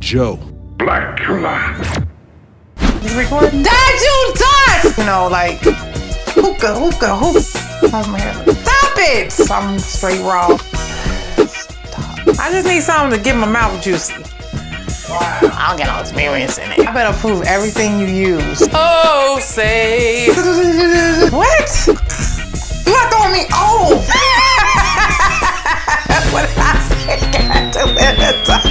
Joe. Blackula. You recording? That you touch! You know, like, hookah. How's my hair? Stop it! I'm straight raw. Stop. I just need something to get my mouth juicy. Wow. I don't get no experience in it. I better prove everything you use. Oh, say. What? You not throwing me off. What did I say? Got to win the top.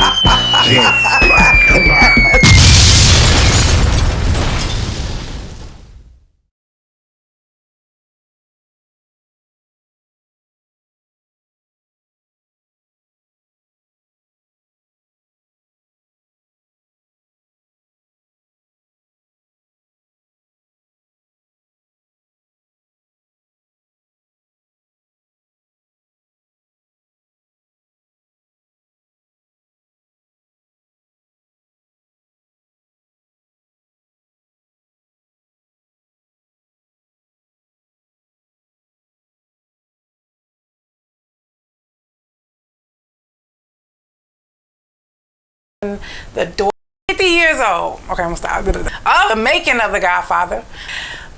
The door, 50 years old. Okay, I'm gonna stop. The making of The Godfather.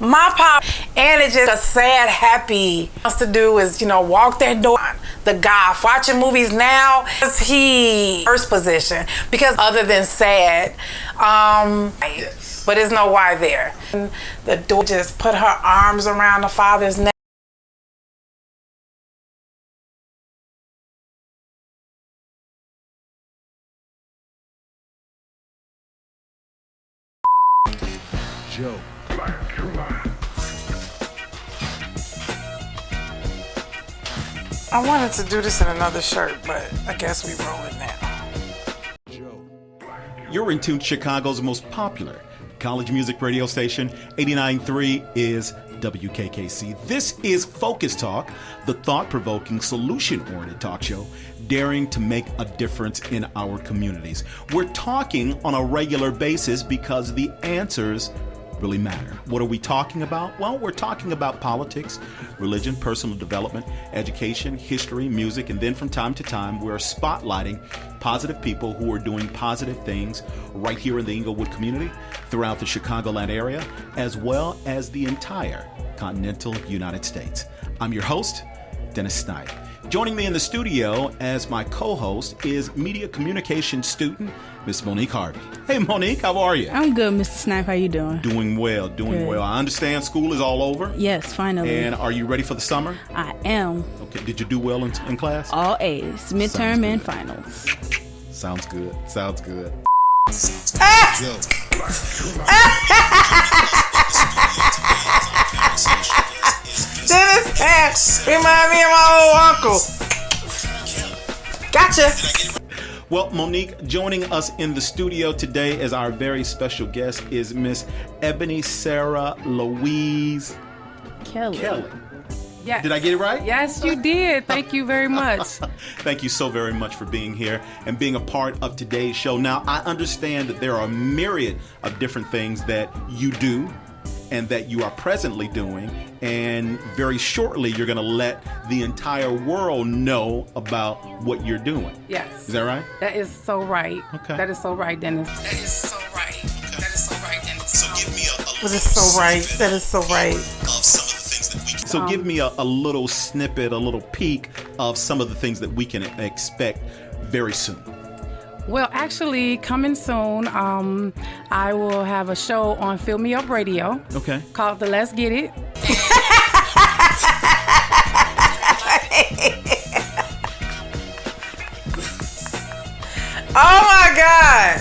My pop, and it's just a sad, happy. Wants to do is, you know, walk that door. The God, watching movies now, is he first position because other than sad, yes. But there's no why there. The door just put her arms around the father's neck. Joe. I wanted to do this in another shirt, but I guess we roll it now. Joe. You're in tune to Chicago's most popular college music radio station. 89.3 is WKKC. This is Focus Talk, the thought-provoking, solution-oriented talk show daring to make a difference in our communities. We're talking on a regular basis because the answers really matter. What are we talking about? Well, we're talking about politics, religion, personal development, education, history, music, and then from time to time, we're spotlighting positive people who are doing positive things right here in the Inglewood community, throughout the Chicagoland area, as well as the entire continental United States. I'm your host, Dennis Snipe. Joining me in the studio as my co-host is media communication student, Miss Monique Harvey. Hey, Monique, how are you? I'm good, Mr. Snipe. How you doing? Doing well. I understand school is all over. Yes, finally. And are you ready for the summer? I am. Okay. Did you do well in class? All A's, midterm and finals. Sounds good. Dennis Hatch remind me of my old uncle. Gotcha. Well, Monique, joining us in the studio today as our very special guest is Miss Ebony Sarah Louise Kelly. Yes. Did I get it right? Yes, you did. Thank you very much. Thank you so very much for being here and being a part of today's show. Now, I understand that there are a myriad of different things that you do and that you are presently doing, and very shortly you're going to let the entire world know about what you're doing. Yes. Is that right? That is so right. Okay. That is so right, Dennis. That is so right. Okay. That is so right, Dennis. So give me That is so right. That is so right. Of some of the things that we can. So give me a little snippet, a little peek of some of the things that we can expect very soon. Well, actually, coming soon, I will have a show on Fill Me Up Radio. Okay. Called the Let's Get It. Oh my God.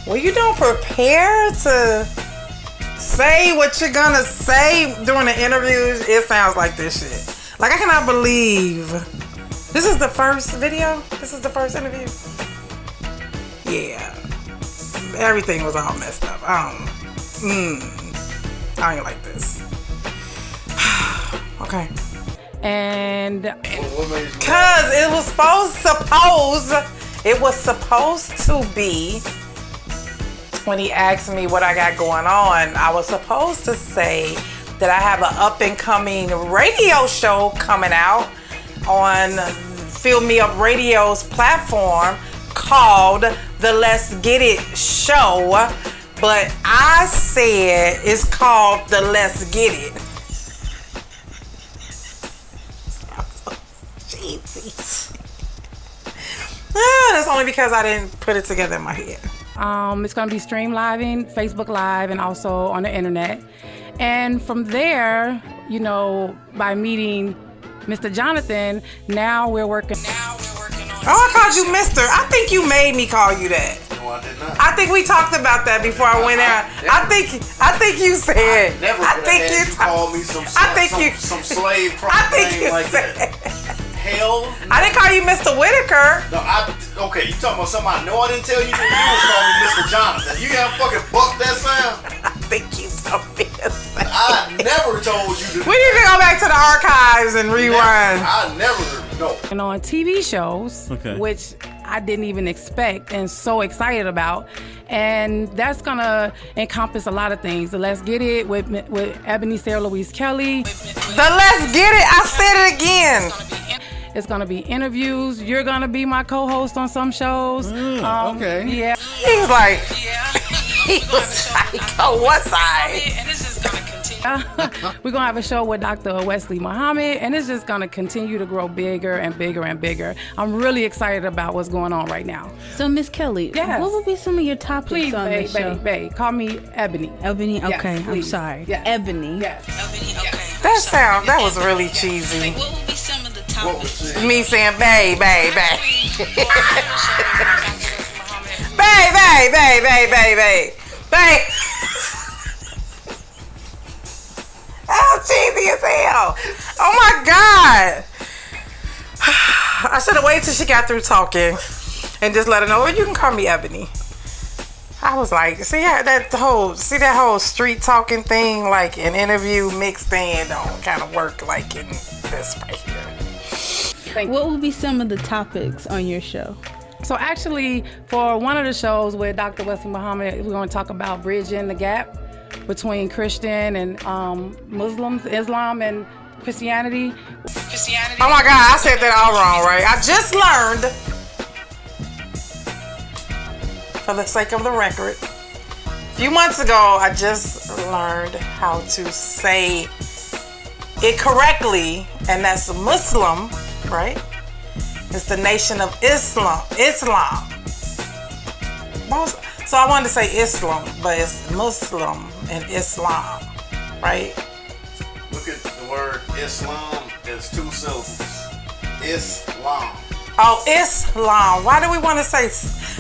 Well, you don't prepare to say what you're gonna say during the interviews. It sounds like this shit. Like, I cannot believe this is the first video. This is the first interview. Yeah, everything was all messed up. I ain't like this. Okay. And Cause it was supposed to be, when he asked me what I got going on, I was supposed to say that I have an up and coming radio show coming out on Fill Me Up Radio's platform called The Let's Get It Show, but I said it's called The Let's Get It. Cheesy. That's only because I didn't put it together in my head. It's going to be streamed live in Facebook Live and also on the internet. And from there, you know, by meeting Mr. Jonathan, now we're working on. Oh, I called you Mister. I think you made me call you that. No, I did not. I think we talked about that before I went out. I think you said. Never I think had you call me some slave name like that. Hell, I didn't call you Mr. Whitaker. no. Okay, you talking about something I know I didn't tell you? You was calling me Mr. Jonathan. You gotta fucking buck that sound. I think you told me. I never told you to. We need to go back to the archives and rewind. I never no. And on TV shows, Okay. which I didn't even expect and so excited about. And that's gonna encompass a lot of things. The Let's Get It with Ebony Sarah Louise Kelly. The Let's Get It. I said it again. It's gonna be interviews. You're gonna be my co-host on some shows. Okay. Yeah. He was like, he was like, oh, what side? We're gonna have a show with Dr. Wesley Muhammad, and it's just gonna continue to grow bigger and bigger and bigger. I'm really excited about what's going on right now. So, Miss Kelly, Yes. what would be some of your topics Please, on this show? babe, call me Ebony. Ebony? Yes, Okay, I'm please. sorry. Yes. Ebony. Yes. That was really cheesy. What would be some of the What topics? was it? Me saying, babe. Babe. How cheesy as hell. Oh my God. I should have waited till she got through talking and just let her know, well, you can call me Ebony. I was like, see that whole street talking thing, like an interview mixed in, don't kind of work like in this right here. What would be some of the topics on your show? So actually, for one of the shows with Dr. Wesley Muhammad, we're going to talk about bridging the gap between Christian and Muslims, Islam and Christianity. Oh my God, I said that all wrong, right? I just learned, for the sake of the record, a few months ago, I just learned how to say it correctly, and that's Muslim, right? It's the nation of Islam. So I wanted to say Islam, but it's Muslim and Islam, right? Look at the word Islam. It's 2 syllables. Islam. Oh, Islam. Why do we want to say?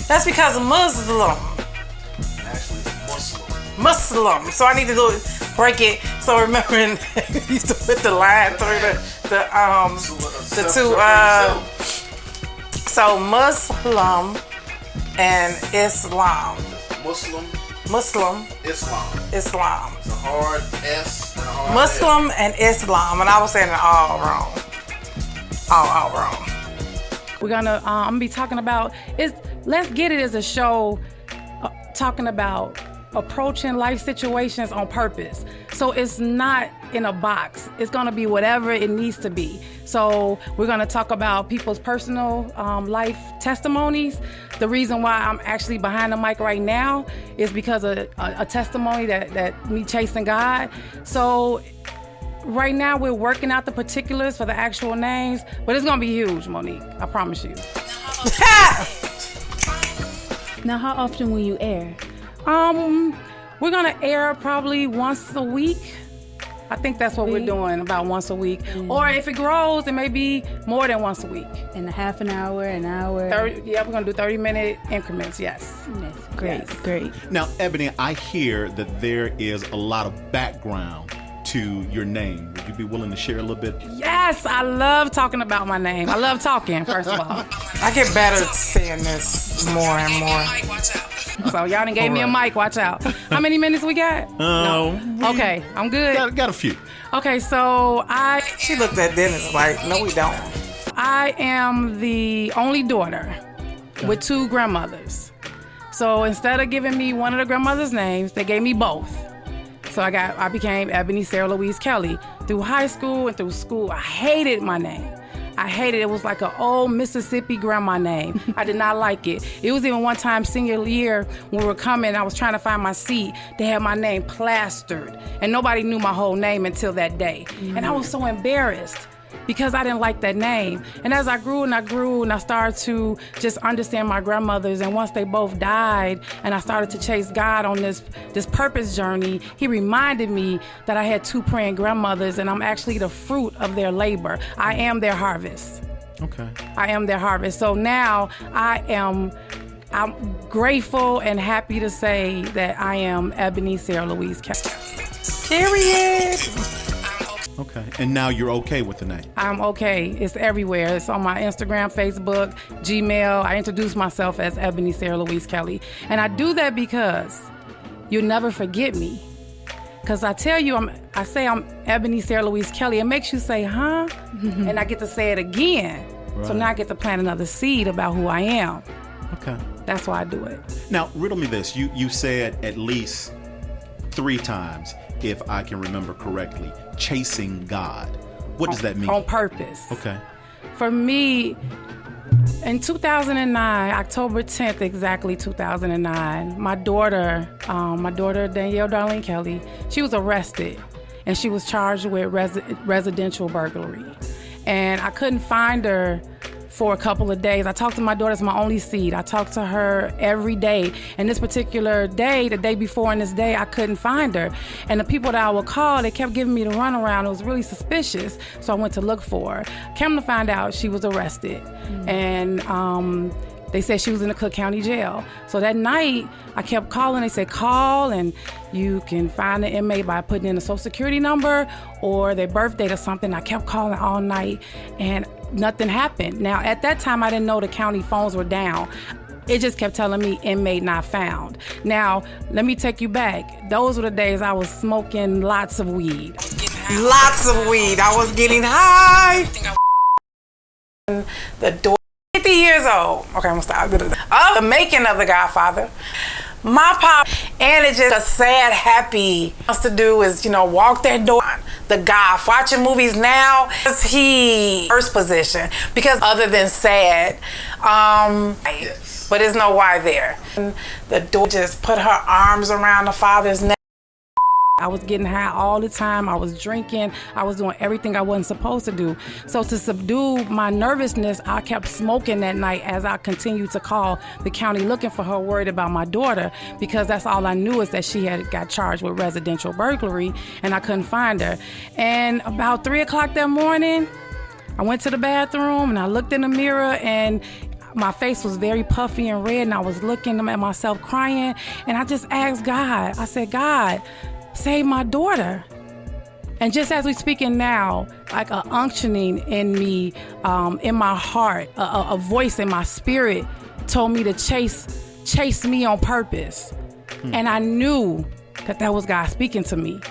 That's because Muslim. Actually, it's Muslim. Muslim. So I need to break it. So remembering, you used to put the line through the two. So Muslim and Islam. Muslim. Islam. It's a hard S and a hard Muslim and Islam, and I was saying it all wrong. All wrong. We're gonna I'm gonna be talking about Let's Get It is a show talking about approaching life situations on purpose. So it's not in a box. It's gonna be whatever it needs to be. So we're gonna talk about people's personal life testimonies. The reason why I'm actually behind the mic right now is because of a testimony that me chasing God. So right now we're working out the particulars for the actual names, but it's gonna be huge, Monique. I promise you. Now, how often will you air? We're gonna air probably once a week. I think that's what we're doing, about once a week. Or if it grows, it may be more than once a week. In a half an hour, an hour? Yeah, we're gonna do 30-minute increments, yes. Yes, great, Yes. great. Now, Ebony, I hear that there is a lot of background to your name. Would you be willing to share a little bit? Yes, I love talking about my name. I love talking, first of all. I get better at saying this more and more. So y'all done gave me a mic, watch out. How many minutes we got? Okay, I'm good. Got a few. Okay, so She looked at Dennis like, no, we don't. I am the only daughter with 2 grandmothers. So instead of giving me one of the grandmothers' names, they gave me both. So I became Ebony Sarah Louise Kelly. Through high school and through school, I hated my name. I hated it. It was like an old Mississippi grandma name. I did not like it. It was even one time senior year when we were coming, I was trying to find my seat. They had my name plastered, and nobody knew my whole name until that day. And I was so embarrassed because I didn't like that name. And as I grew and I started to just understand my grandmothers, and once they both died and I started to chase God on this purpose journey, he reminded me that I had 2 praying grandmothers, and I'm actually the fruit of their labor. I am their harvest. Okay. I am their harvest. So now I'm grateful and happy to say that I am Ebony Sarah Louise Kelly. Period. Okay. And now you're okay with the name? I'm okay. It's everywhere. It's on my Instagram, Facebook, Gmail. I introduce myself as Ebony Sarah Louise Kelly. And I do that because you'll never forget me. Because I tell you, I say I'm Ebony Sarah Louise Kelly. It makes you say, huh? And I get to say it again. Right. So now I get to plant another seed about who I am. Okay. That's why I do it. Now, riddle me this. You said at least 3 times, if I can remember correctly, chasing God. What does that mean? On purpose. Okay. For me, in 2009, October 10th, exactly 2009, my daughter Danielle Darlene Kelly, she was arrested, and she was charged with residential burglary. And I couldn't find her for a couple of days. I talked to my daughter, it's my only seed. I talked to her every day. And this particular day, the day before and this day, I couldn't find her. And the people that I would call, they kept giving me the runaround. It was really suspicious. So I went to look for her. Came to find out she was arrested. And they said she was in the Cook County Jail. So that night, I kept calling. They said, call and you can find the inmate by putting in a social security number or their birth date or something. I kept calling all night and nothing happened. Now, at that time, I didn't know the county phones were down. It just kept telling me inmate not found. Now, let me take you back. Those were the days I was smoking lots of weed. Lots of weed. I was getting high. The door. 50 years old. Okay, I'm gonna stop. Of the making of The Godfather. My pop, and it's just a sad, happy, wants to do is, walk that door. The God, watching movies now, is he first position? Because other than sad, yes. But there's no why there. The door just put her arms around the father's neck. I was getting high all the time. I was drinking. I was doing everything I wasn't supposed to do. So to subdue my nervousness, I kept smoking that night as I continued to call the county looking for her, worried about my daughter, because that's all I knew is that she had got charged with residential burglary and I couldn't find her. And about 3 o'clock that morning, I went to the bathroom and I looked in the mirror and my face was very puffy and red and I was looking at myself crying and I just asked God, I said, God, save my daughter. And just as we speaking now, like a unctioning in me, in my heart, a voice in my spirit told me to chase me on purpose. And I knew that was God speaking to me.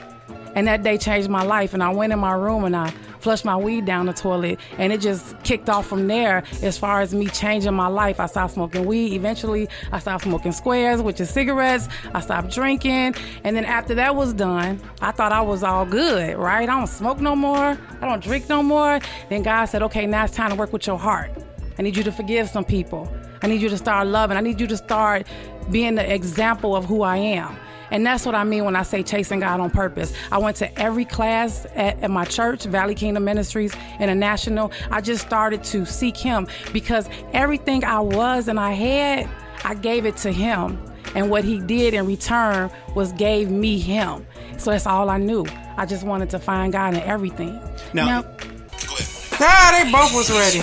And that day changed my life. And I went in my room and I flushed my weed down the toilet. And it just kicked off from there as far as me changing my life. I stopped smoking weed. Eventually, I stopped smoking squares, which is cigarettes. I stopped drinking. And then after that was done, I thought I was all good, right? I don't smoke no more. I don't drink no more. Then God said, okay, now it's time to work with your heart. I need you to forgive some people. I need you to start loving. I need you to start being the example of who I am. And that's what I mean when I say chasing God on purpose. I went to every class at my church, Valley Kingdom Ministries International. I just started to seek him because everything I was and I had, I gave it to him. And what he did in return was gave me him. So that's all I knew. I just wanted to find God in everything. Now Go ahead. Yeah, they both was ready.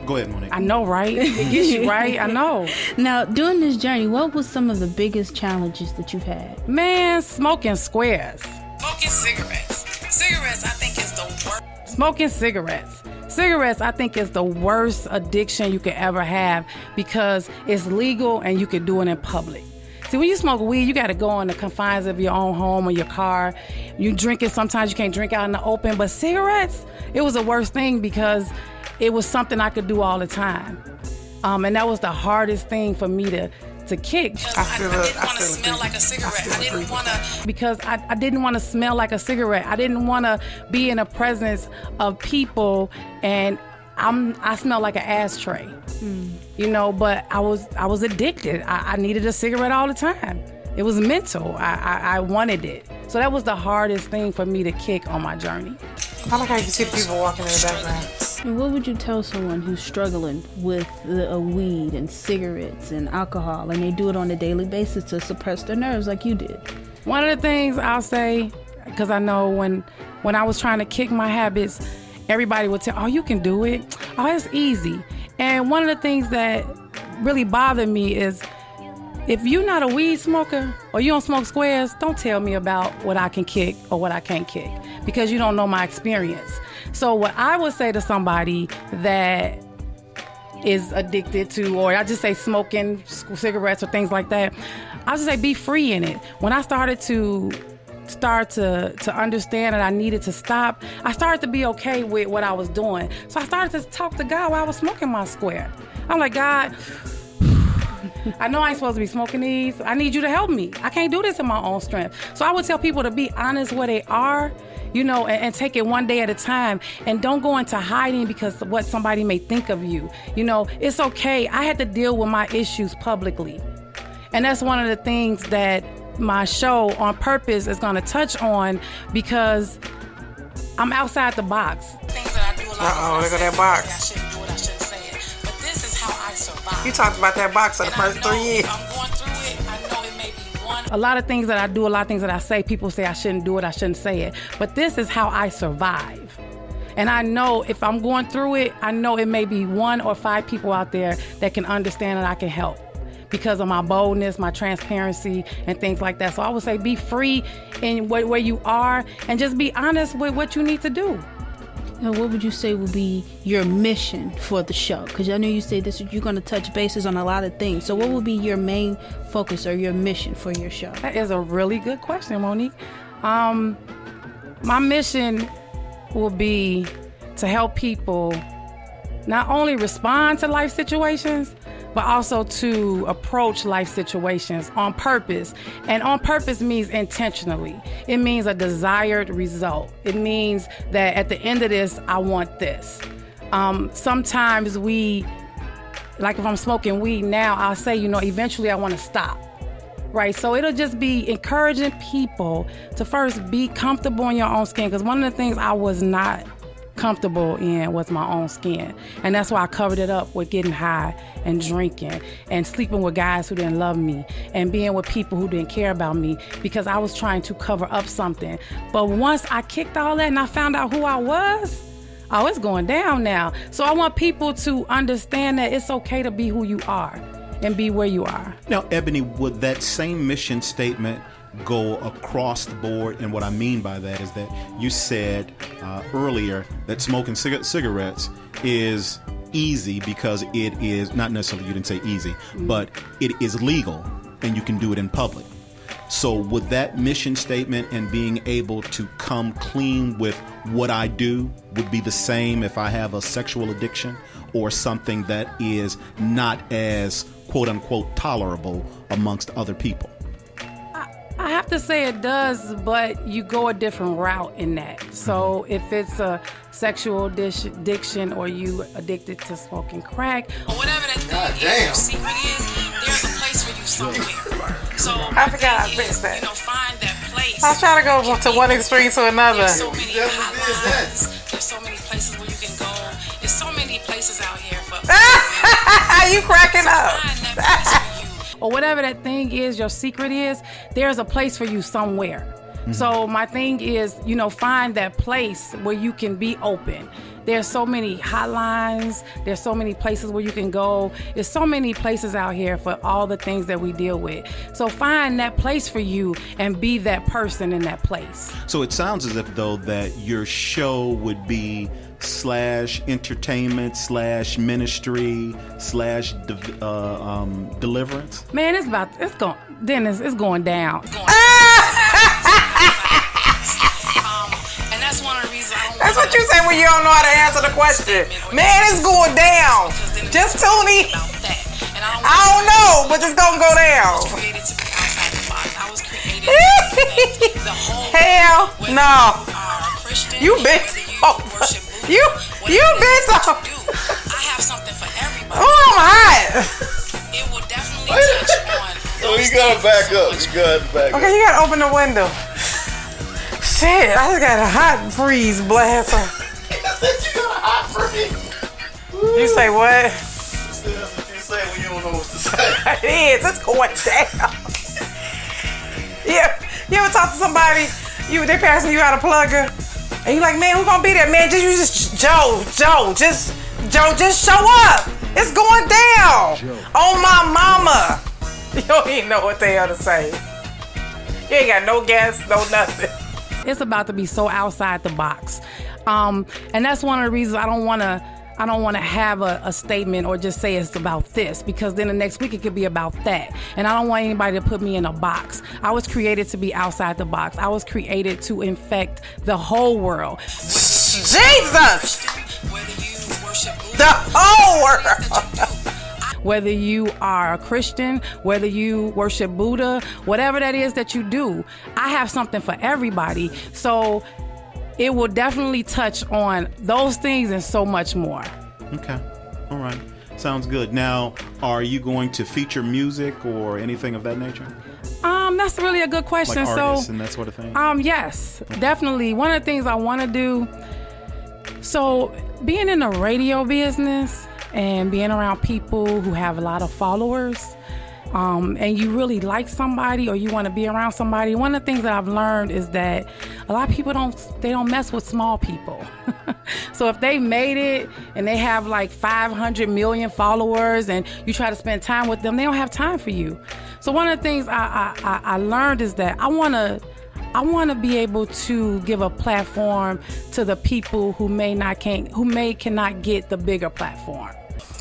go ahead, Monique. I know, right? It gets you right. I know. Now, during this journey, what was some of the biggest challenges that you've had? Man, smoking squares. Smoking cigarettes. Cigarettes, I think, is the worst. Smoking cigarettes. Cigarettes, I think, is the worst addiction you could ever have because it's legal and you can do it in public. See, when you smoke weed, you got to go in the confines of your own home or your car. You drink it, sometimes you can't drink out in the open. But cigarettes, it was the worst thing because it was something I could do all the time. And that was the hardest thing for me to kick. I didn't want to smell like a cigarette. I didn't want to. Because I didn't want to smell like a cigarette. I didn't want to be in the presence of people and I smell like an ashtray. You know, but I was addicted. I needed a cigarette all the time. It was mental. I wanted it. So that was the hardest thing for me to kick on my journey. I like how you see the people walking in the background. And what would you tell someone who's struggling with weed and cigarettes and alcohol, and they do it on a daily basis to suppress their nerves like you did? One of the things I'll say, because I know when I was trying to kick my habits, everybody would tell, oh, you can do it. Oh, it's easy. And one of the things that really bothered me is, if you're not a weed smoker or you don't smoke squares, don't tell me about what I can kick or what I can't kick, because you don't know my experience. So what I would say to somebody that is addicted to, or I just say smoking cigarettes or things like that, I just say be free in it. When I started to understand that I needed to stop, I started to be okay with what I was doing. So I started to talk to God while I was smoking my square. I'm like, God, I know I ain't supposed to be smoking these. I need you to help me. I can't do this in my own strength. So I would tell people to be honest where they are, you know, and take it one day at a time, and don't go into hiding because of what somebody may think of you. You know, it's okay. I had to deal with my issues publicly. And that's one of the things that my show On Purpose is going to touch on, because I'm outside the box. Look at that box. You talked about that box for the first 3 years. A lot of things that I do, a lot of things that I say, people say I shouldn't do it, I shouldn't say it. But this is how I survive. And I know if I'm going through it, I know it may be 1 or 5 people out there that can understand and I can help, because of my boldness, my transparency, and things like that. So I would say be free in where you are, and just be honest with what you need to do. Now, what would you say would be your mission for the show? Because I know you say this, you're going to touch bases on a lot of things. So what would be your main focus or your mission for your show? That is a really good question, Monique. My mission will be to help people not only respond to life situations, but also to approach life situations on purpose. And on purpose means intentionally. It means a desired result. It means that at the end of this, I want this. Sometimes like if I'm smoking weed now, I'll say, you know, eventually I want to stop. Right, so it'll just be encouraging people to first be comfortable in your own skin, because one of the things I was not comfortable in was my own skin, and that's why I covered it up with getting high and drinking and sleeping with guys who didn't love me and being with people who didn't care about me, because I was trying to cover up something. But once I kicked all that and I found out who I was, oh, it's going down now. So I want people to understand that it's okay to be who you are and be where you are. Now, Ebony, would that same mission statement go across the board? And what I mean by that is that you said earlier that smoking cigarettes is easy because it is not necessarily, you didn't say easy, but it is legal and you can do it in public. So would that mission statement and being able to come clean with what I do would be the same if I have a sexual addiction or something that is not as quote unquote tolerable amongst other people? I have to say it does, but you go a different route in that. So if it's a sexual addiction or you addicted to smoking crack or whatever that thing is, your secret is, there's a place for you somewhere. So I forgot I missed that. You know, find that place. I was trying to go to one extreme to another. There's so many hotlines. There's so many places where you can go. There's so many places out here for you cracking up. Find that place for you. Or whatever that thing is, your secret is, there's a place for you somewhere. Mm-hmm. So my thing is, you know, find that place where you can be open. There's so many hotlines. There's so many places where you can go. There's so many places out here for all the things that we deal with. So find that place for you and be that person in that place. So it sounds as if, though, that your show would be /entertainment /ministry /deliverance. Man, it's going down. And that's one of the reasons I don't. That's what you say when you don't know how to answer the question. Man, it's going down. Just tune in. I don't know, but it's gonna go down. Hell no. You bent over. You been talking. I have something for everybody. Oh, I'm hot. It will definitely touch on. Oh, you gotta back up. You gotta back up. Okay, you gotta open the window. Shit, I just got a hot freeze blast. I said you got a hot freeze. You say what? That's what you say when you don't know what to say. It is. It's going down. Yeah. You ever talk to somebody? They passing you out a plugger, and you like, man, who gonna be there? Man, just Joe, just show up. It's going down. Joe. On my mama. You don't even know what the hell to say. You ain't got no gas, no nothing. It's about to be so outside the box, and that's one of the reasons I don't want to have a statement or just say it's about this, because then the next week it could be about that. And I don't want anybody to put me in a box. I was created to be outside the box. I was created to infect the whole world. Jesus! Whether you worship The whole world. Whether you are a Christian, whether you worship Buddha, whatever that is that you do, I have something for everybody. So it will definitely touch on those things and so much more. Okay. All right. Sounds good. Now, are you going to feature music or anything of that nature? That's really a good question. Like artists and that sort of thing? Yes, definitely. One of the things I want to do, so being in the radio business and being around people who have a lot of followers, and you really like somebody or you want to be around somebody, one of the things that I've learned is that a lot of people don't mess with small people. So if they made it and they have like 500 million followers and you try to spend time with them, they don't have time for you. So one of the things I learned is that I want to be able to give a platform to the people who cannot get the bigger platform.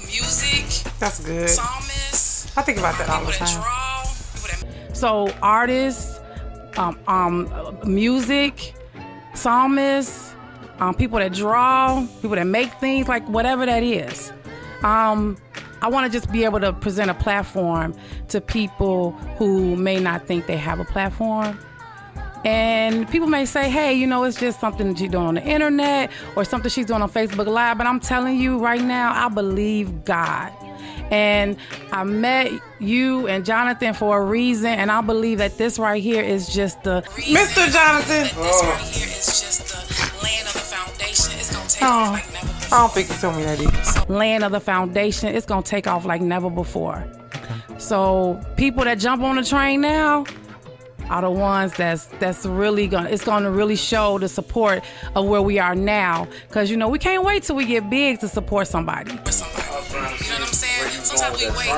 music, That's good. psalmists, I think about that all the people that time. draw, people that So artists, music, psalmists, people that draw, people that make things, like whatever that is. I want to just be able to present a platform to people who may not think they have a platform. And people may say, hey, it's just something that you're doing on the internet or something she's doing on Facebook Live. But I'm telling you right now, I believe God. And I met you and Jonathan for a reason. And I believe that this right here is just the... Mr. Jonathan. this right here is just the laying of the foundation. It's going to take off like never before. I don't think you told me that either. Laying of the foundation, it's going to take off like never before. So people that jump on the train now are the ones that's really it's going to really show the support of where we are now. Because, we can't wait till we get big to support somebody. For somebody. You know what I'm saying? Sometimes we wait,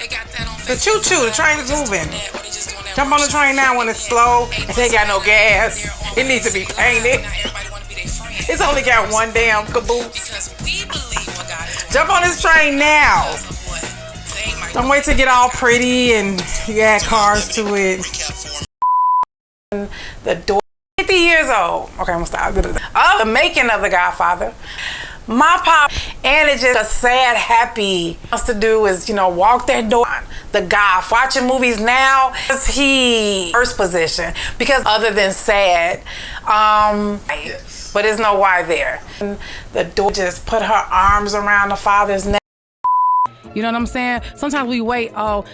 they got that on The Facebook. choo-choo, the train is moving. Or they just doing that Jump on the train now when it's slow and they got no gas. It needs to be painted. Not everybody want to be their friend. It's only got one damn caboose. Because we believe what God is doing. Jump on this train now. Because of what they might Don't wait to get all pretty and you add cars to it. The door, 50 years old. Okay, I'm gonna stop. Of the making of The Godfather. My pop, and it's just a sad, happy. Wants to do is, walk that door. The guy watching movies now, is he first position? Because other than sad, but there's no why there. The door just put her arms around the father's neck. You know what I'm saying? Sometimes we wait,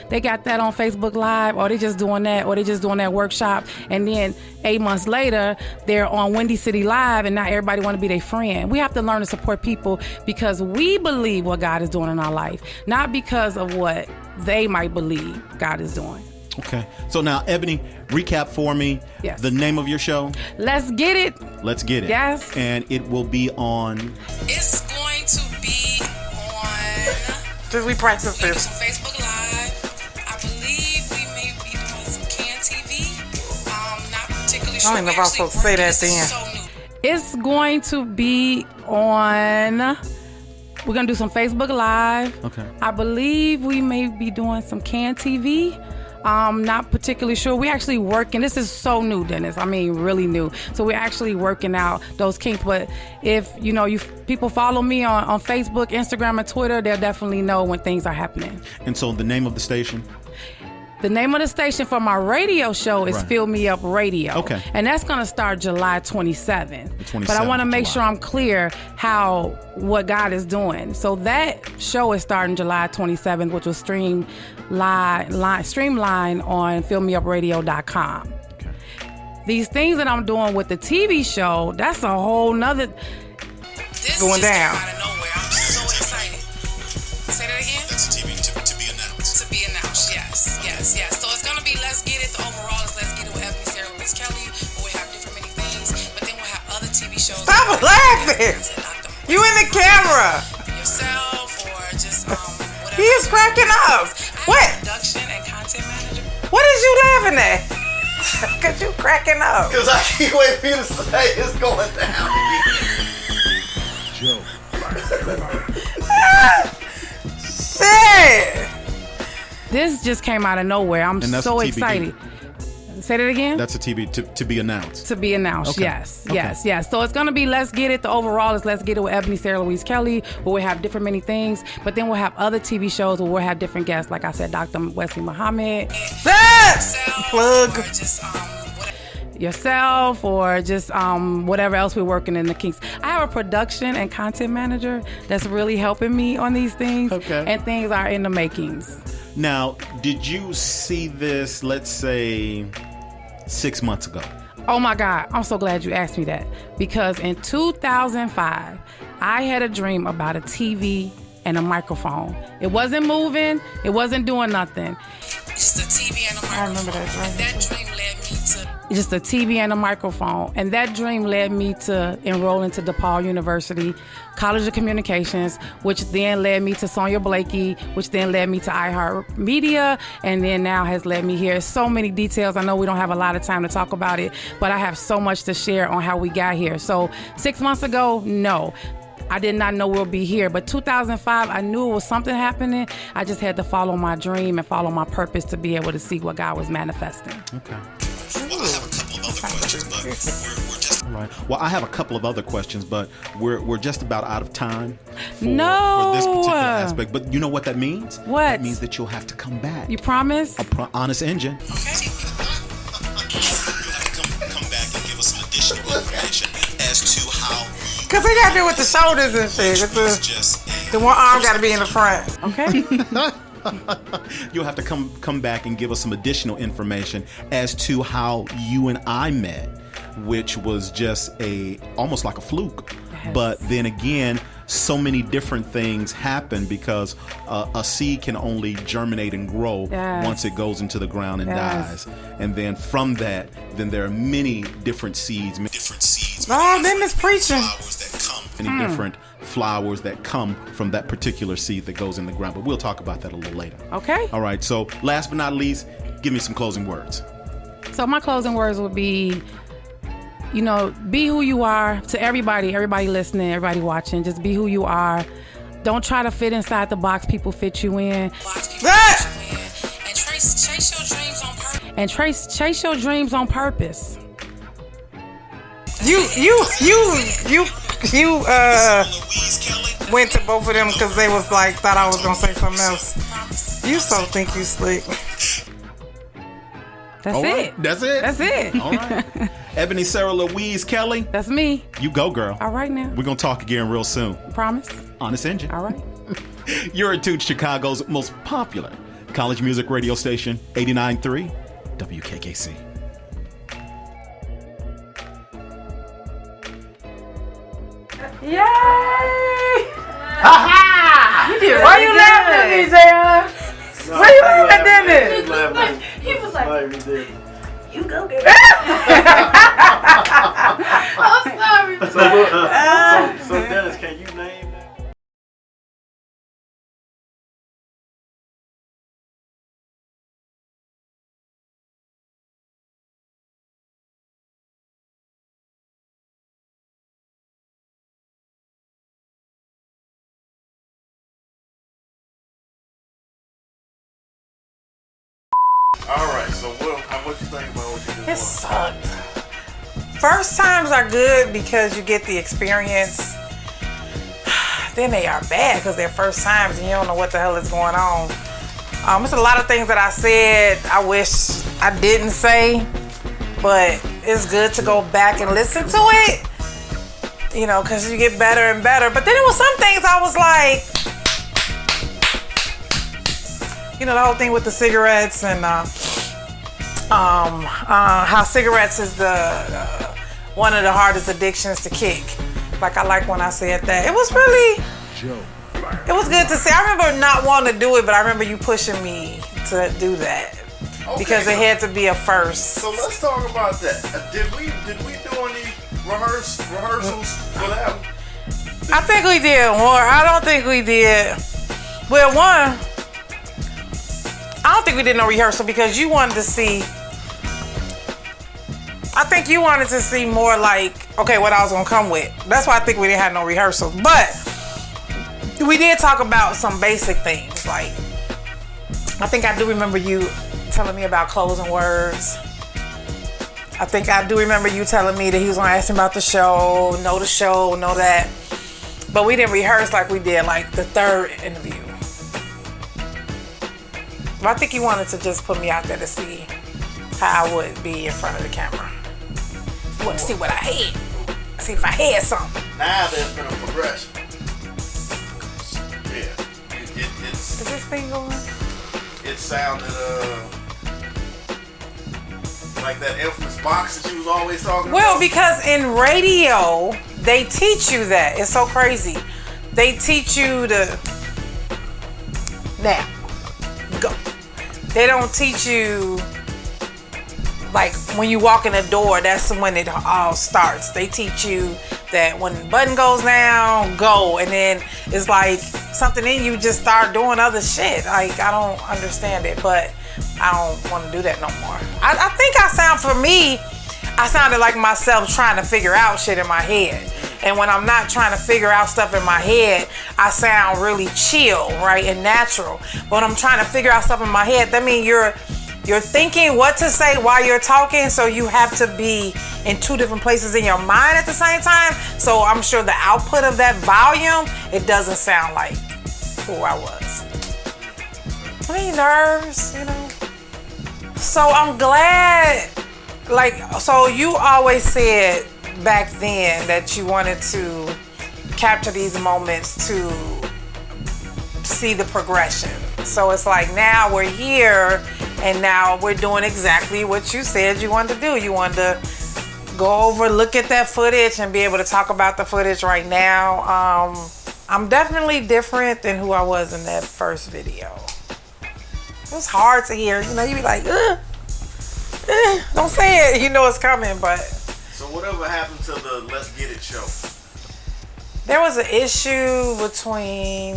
they got that on Facebook Live, or they just doing that, or they just doing that workshop, and then 8 months later, they're on Windy City Live, and now everybody want to be their friend. We have to learn to support people because we believe what God is doing in our life, not because of what they might believe God is doing. Okay. So now, Ebony, recap for me. Yes. The name of your show. Let's get it. Let's get it. Yes. And it will be on... It's going to be on... Just we practice We do this. some Facebook Live. I believe we may be doing some Can TV. Not particularly sure. I don't even know if I was supposed to say that then. So new. It's going to be on... We're going to do some Facebook Live. Okay. I believe we may be doing some Can TV. Not particularly sure. We're actually working. This is so new, Dennis. I mean, really new. So we're actually working out those kinks. But if, people follow me on Facebook, Instagram, and Twitter, they'll definitely know when things are happening. And so the name of the station? The name of the station for my radio show is Right. Fill Me Up Radio. Okay. And that's going to start July 27th. The 27th But I want to of make July. sure I'm clear what God is doing. So that show is starting July 27th, which will streamline on fillmeupradio.com. Okay. These things that I'm doing with the TV show, that's a whole nother. This Going just came down. out of nowhere. I'm so excited. Say that again? That's a TV to be announced. To be announced, yes. So it's gonna be Let's Get It. The overall is Let's Get It with Ebony, Sarah, Louise Kelly. Where we have different many things, but then we'll have other TV shows. Stop laughing. You in the camera. Yourself or just whatever. He is cracking up. I What? am a production and content manager. What is you laughing at? Cause you cracking up. Because I can't wait for you to say it's going down. Joe. Shit. This just came out of nowhere. I'm And that's so the TBD. excited. Say that again? That's a TV to be announced. To be announced, Okay. yes. Okay. So it's going to be Let's Get It. The overall is Let's Get It with Ebony, Sarah, Louise Kelly, where we have different many things. But then we'll have other TV shows where we'll have different guests. Like I said, Dr. Wesley Muhammad, Plug. Or just whatever. yourself, or just whatever else we're working in the kinks. I have a production and content manager that's really helping me on these things. Okay. And things are in the makings. Now, did you see this, let's say, 6 months ago? Oh my God, I'm so glad you asked me that. Because in 2005, I had a dream about a TV and a microphone. It wasn't moving, it wasn't doing nothing. Just a TV and a microphone. I remember that dream. And that dream led me to Just a TV and a microphone. And that dream led me to enroll into DePaul University College of Communications, which then led me to Sonia Blakey, which then led me to iHeartMedia, and then now has led me here. So many details. I know we don't have a lot of time to talk about it, but I have so much to share on how we got here. So 6 months ago, no. I did not know we'll be here, but 2005, I knew it was something happening. I just had to follow my dream and follow my purpose to be able to see what God was manifesting. Okay. Well, I have a couple of other questions, but we're just. All right. Well, I have a couple of other questions, but we're just about out of time for this No. particular aspect. But you know what that means? What? That means that you'll have to come back. You promise? Honest engine. You'll have to come back and give us some additional information as to how Cause he gotta do with the shoulders and shit. With it's the, just the one arm gotta be in the front. Okay. You'll have to come back and give us some additional information as to how you and I met, which was just almost like a fluke. Yes. But then again, so many different things happen because a seed can only germinate and grow Yes. once it goes into the ground and Yes. dies. And then from that, then there are many different seeds, Oh, them is preaching. flowers that come. many different flowers that come from that particular seed that goes in the ground. But we'll talk about that a little later. Okay. All right. So last but not least, give me some closing words. So my closing words would be, be who you are. To everybody listening, everybody watching, just be who you are. Don't try to fit inside the box people fit you in. box people Ah! in and chase your dreams on purpose. And chase your dreams on purpose. You Louise Kelly. went to both of them because they was like thought I was gonna say something else. You so think you slick. That's All it. right. That's it. That's it. All right. Ebony Sarah Louise Kelly, That's me. you go, girl. All right now. We're going to talk again real soon. Promise. Honest Engine. All right. You're in tune to Chicago's most popular college music radio station, 89.3 WKKC. Yay! Why you laughing at me, J.R.? Why you laughing at Dennis? He was like, you go get it. I'm sorry. So Dennis, can you name that? All right. So what you think about what you It just sucked. First times are good because you get the experience. Then they are bad because they're first times and you don't know what the hell is going on. It's a lot of things that I said I wish I didn't say, but it's good to go back and listen to it, you know, because you get better and better. But then there was some things I was like, you know, the whole thing with the cigarettes and how cigarettes is one of the hardest addictions to kick. Like, I like when I said that. It was really, it was good to see. I remember not wanting to do it, but I remember you pushing me to do that. Okay, because it had to be a first. So let's talk about that. Did we do any rehearsals for that? I think we did more. I don't think we did. Well, one, I don't think we did no rehearsal because you wanted to see. I think you wanted to see more like, okay, what I was gonna come with. That's why I think we didn't have no rehearsals. But we did talk about some basic things. Like, I think I do remember you telling me about closing words. I think I do remember you telling me that he was gonna ask me about the show, know that. But we didn't rehearse like we did like the third interview. But I think he wanted to just put me out there to see how I would be in front of the camera. He wanted to see what I had. See if I had something. Now there's been a progression. Yeah. Is this thing going? It sounded like that infamous box that you was always talking about. Well, because in radio, they teach you that. It's so crazy. They teach you to now go. They don't teach you like when you walk in the door, that's when it all starts. They teach you that when the button goes down, go, and then it's like something in you just start doing other shit. Like, I don't understand it, but I don't want to do that no more. I think I sounded like myself trying to figure out shit in my head. And when I'm not trying to figure out stuff in my head, I sound really chill, right, and natural. But when I'm trying to figure out stuff in my head, that means you're thinking what to say while you're talking, so you have to be in two different places in your mind at the same time. So I'm sure the output of that volume, it doesn't sound like who I was. I mean, nerves, you know. So I'm glad, like, so you always said back then that you wanted to capture these moments to see the progression. So it's like now we're here and now we're doing exactly what you said you wanted to do. You wanted to go over, look at that footage and be able to talk about the footage right now. I'm definitely different than who I was in that first video. It was hard to hear, you know, you be like, don't say it, you know it's coming, but. So whatever happened to the Let's Get It show? There was an issue between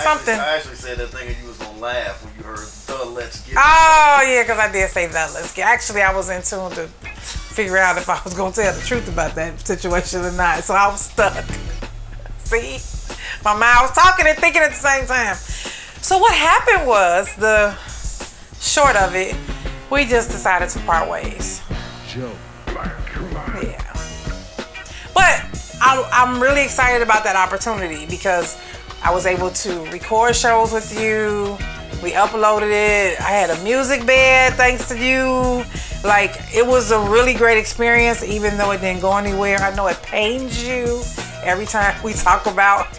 something. I actually said that thing and you was gonna laugh when you heard the Let's Get It. Oh yeah, because I did say that Let's Get. Actually, I was in tune to figure out if I was gonna tell the truth about that situation or not. So I was stuck. See, my mind was talking and thinking at the same time. So what happened was, the short of it, we just decided to part ways. Joe. Yeah. But I'm really excited about that opportunity because I was able to record shows with you. We uploaded it. I had a music bed thanks to you. Like, it was a really great experience, even though it didn't go anywhere. I know it pains you every time we talk about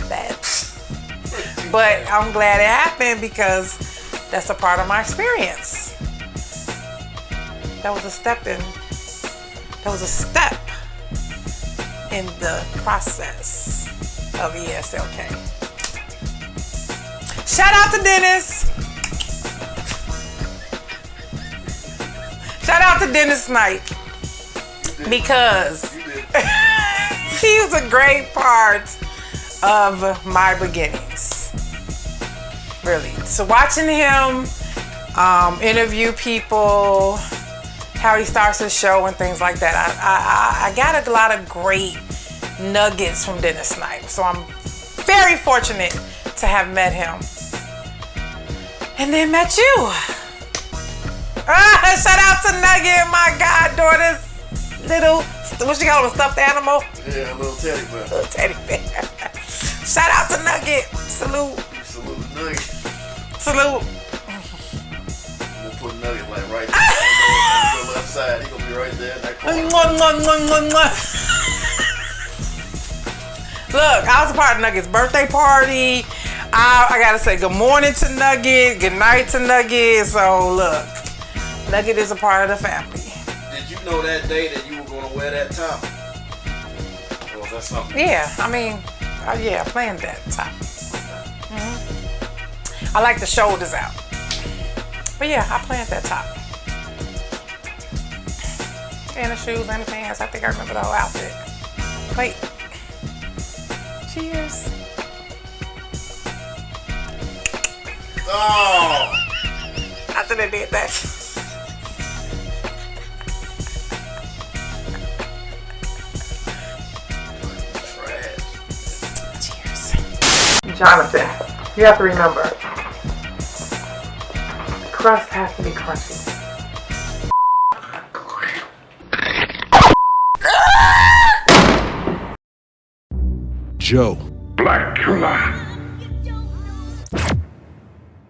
that. But I'm glad it happened because that's a part of my experience. That was a step in the process of ESLK. Shout out to Dennis. Shout out to Dennis Knight because he was a great part of my beginnings. Really. So watching him interview people, how he starts his show and things like that, I got a lot of great nuggets from Dennis Knight. So I'm very fortunate to have met him. And then met you. Shout out to Nugget, my goddaughter's little, what you call him, a stuffed animal? Yeah, a little teddy bear. Little teddy bear. Shout out to Nugget. Salute. Salute Nugget. Salute. I'm gonna put Nugget like right there. On the left side. He gonna be right there in that corner. Look, I was a part of Nugget's birthday party. I gotta say good morning to Nugget, good night to Nugget. So look, Nugget is a part of the family. Did you know that day that you were gonna wear that top? Or was that something? Yeah, I mean, yeah, I planned that top. I like the shoulders out. But yeah, I planned that top. And the shoes and the pants. I think I remember the whole outfit. Wait. Cheers. Oh! After they did that. Cheers. Jonathan, you have to remember, the crust has to be crunchy. Joe. Blackula.